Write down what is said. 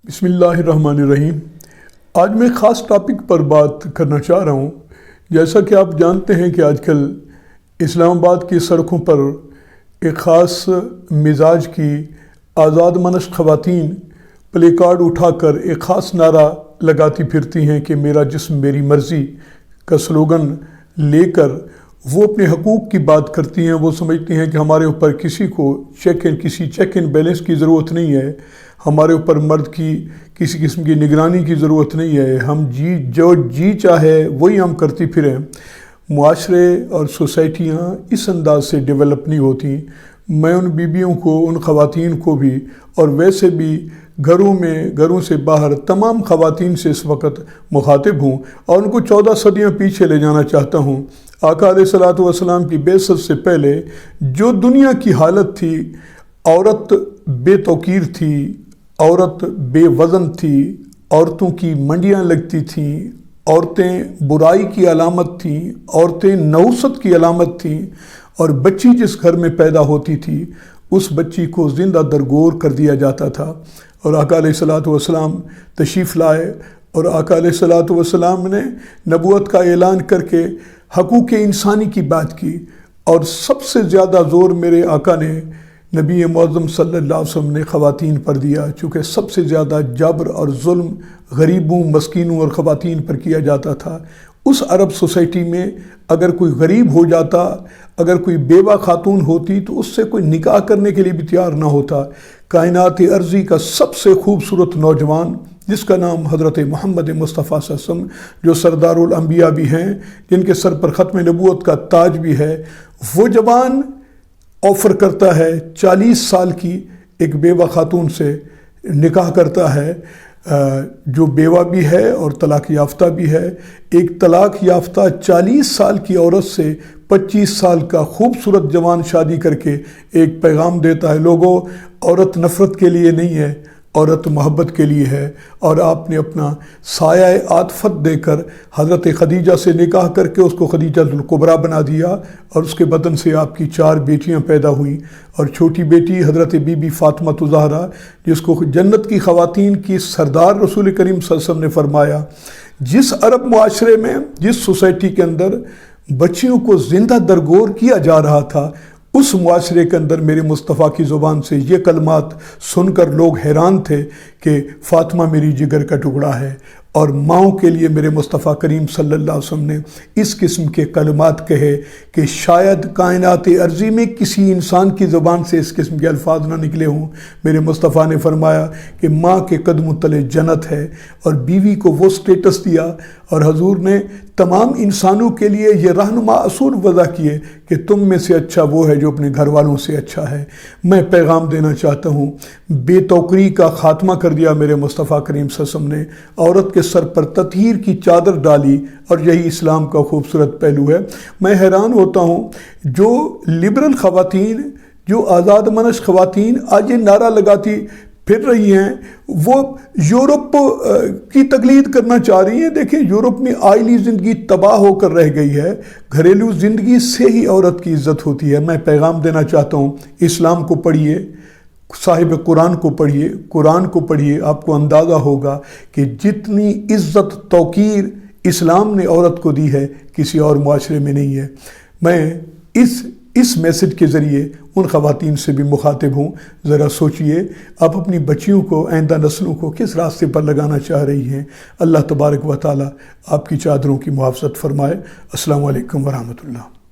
بسم اللہ الرحمن الرحیم۔ آج میں خاص ٹاپک پر بات کرنا چاہ رہا ہوں۔ جیسا کہ آپ جانتے ہیں کہ آج کل اسلام آباد کی سڑکوں پر ایک خاص مزاج کی آزاد منش خواتین پلے کارڈ اٹھا کر ایک خاص نعرہ لگاتی پھرتی ہیں کہ میرا جسم میری مرضی کا سلوگن لے کر وہ اپنے حقوق کی بات کرتی ہیں۔ وہ سمجھتی ہیں کہ ہمارے اوپر کسی چیک اینڈ بیلنس کی ضرورت نہیں ہے، ہمارے اوپر مرد کی کسی قسم کی نگرانی کی ضرورت نہیں ہے، ہم جو چاہے وہی ہم کرتی پھریں۔ معاشرے اور سوسائٹیاں اس انداز سے ڈیولپ نہیں ہوتی۔ میں ان بیویوں کو، ان خواتین کو بھی اور ویسے بھی گھروں سے باہر تمام خواتین سے اس وقت مخاطب ہوں اور ان کو 14 صدیاں پیچھے لے جانا چاہتا ہوں۔ آقا علیہ الصلوۃ والسلام کی بعثت سے پہلے جو دنیا کی حالت تھی، عورت بے توقیر تھی، عورت بے وزن تھی، عورتوں کی منڈیاں لگتی تھیں، عورتیں برائی کی علامت تھیں، عورتیں نحوست کی علامت تھیں، اور بچی جس گھر میں پیدا ہوتی تھی اس بچی کو زندہ درگور کر دیا جاتا تھا۔ اور آقا علیہ الصلوۃ والسلام تشریف لائے اور آقا علیہ الصلوۃ والسلام نے نبوت کا اعلان کر کے حقوق انسانی کی بات کی، اور سب سے زیادہ زور میرے آقا نے، نبی معظم صلی اللہ علیہ وسلم نے خواتین پر دیا، چونکہ سب سے زیادہ جبر اور ظلم غریبوں، مسکینوں اور خواتین پر کیا جاتا تھا۔ اس عرب سوسائٹی میں اگر کوئی غریب ہو جاتا، اگر کوئی بیوہ خاتون ہوتی تو اس سے کوئی نکاح کرنے کے لیے بھی تیار نہ ہوتا۔ کائنات ارضی کا سب سے خوبصورت نوجوان جس کا نام حضرت محمد مصطفیٰ صلی اللہ علیہ وسلم، جو سردار الانبیاء بھی ہیں، جن کے سر پر ختم نبوت کا تاج بھی ہے، وہ جوان آفر کرتا ہے 40 سال کی ایک بیوہ خاتون سے نکاح کرتا ہے، جو بیوہ بھی ہے اور طلاق یافتہ بھی ہے۔ ایک طلاق یافتہ 40 سال کی عورت سے 25 سال کا خوبصورت جوان شادی کر کے ایک پیغام دیتا ہے، لوگوں، عورت نفرت کے لیے نہیں ہے، عورت محبت کے لیے ہے۔ اور آپ نے اپنا سایہ عاطفت دے کر حضرت خدیجہ سے نکاح کر کے اس کو خدیجہ الکبریٰ بنا دیا، اور اس کے بدن سے آپ کی 4 بیٹیاں پیدا ہوئیں، اور چھوٹی بیٹی حضرت بی بی فاطمہ الزہرا، جس کو جنت کی خواتین کی سردار رسول کریم صلی اللہ علیہ وسلم نے فرمایا، جس عرب معاشرے میں، جس سوسائٹی کے اندر بچیوں کو زندہ درگور کیا جا رہا تھا، اس معاشرے کے اندر میرے مصطفیٰ کی زبان سے یہ کلمات سن کر لوگ حیران تھے کہ فاطمہ میری جگر کا ٹکڑا ہے۔ اور ماؤں کے لیے میرے مصطفیٰ کریم صلی اللہ علیہ وسلم نے اس قسم کے کلمات کہے کہ شاید کائنات ارضی میں کسی انسان کی زبان سے اس قسم کے الفاظ نہ نکلے ہوں۔ میرے مصطفیٰ نے فرمایا کہ ماں کے قدموں تلے جنت ہے، اور بیوی کو وہ سٹیٹس دیا، اور حضور نے تمام انسانوں کے لیے یہ رہنما اصول وضع کیے کہ تم میں سے اچھا وہ ہے جو اپنے گھر والوں سے اچھا ہے۔ میں پیغام دینا چاہتا ہوں، بے توقری کا خاتمہ کر دیا میرے مصطفیٰ کریم صلی اللہ علیہ وسلم نے، عورت کے سر پر تطہیر کی چادر ڈالی، اور یہی اسلام کا خوبصورت پہلو ہے۔ میں حیران ہوتا ہوں جو لبرل خواتین، جو آزاد منش خواتین آج یہ نعرہ لگاتی پھر رہی ہیں، وہ یورپ کی تقلید کرنا چاہ رہی ہیں۔ دیکھیں، یورپ میں آئلی زندگی تباہ ہو کر رہ گئی ہے، گھریلو زندگی سے ہی عورت کی عزت ہوتی ہے۔ میں پیغام دینا چاہتا ہوں، اسلام کو پڑھیے، صاحب قرآن کو پڑھیے، قرآن کو پڑھیے، آپ کو اندازہ ہوگا کہ جتنی عزت توقیر اسلام نے عورت کو دی ہے کسی اور معاشرے میں نہیں ہے۔ میں اس میسج کے ذریعے ان خواتین سے بھی مخاطب ہوں، ذرا سوچئے آپ اپنی بچیوں کو، آئندہ نسلوں کو کس راستے پر لگانا چاہ رہی ہیں۔ اللہ تبارک و تعالی آپ کی چادروں کی محافظت فرمائے۔ السلام علیکم ورحمۃ اللہ۔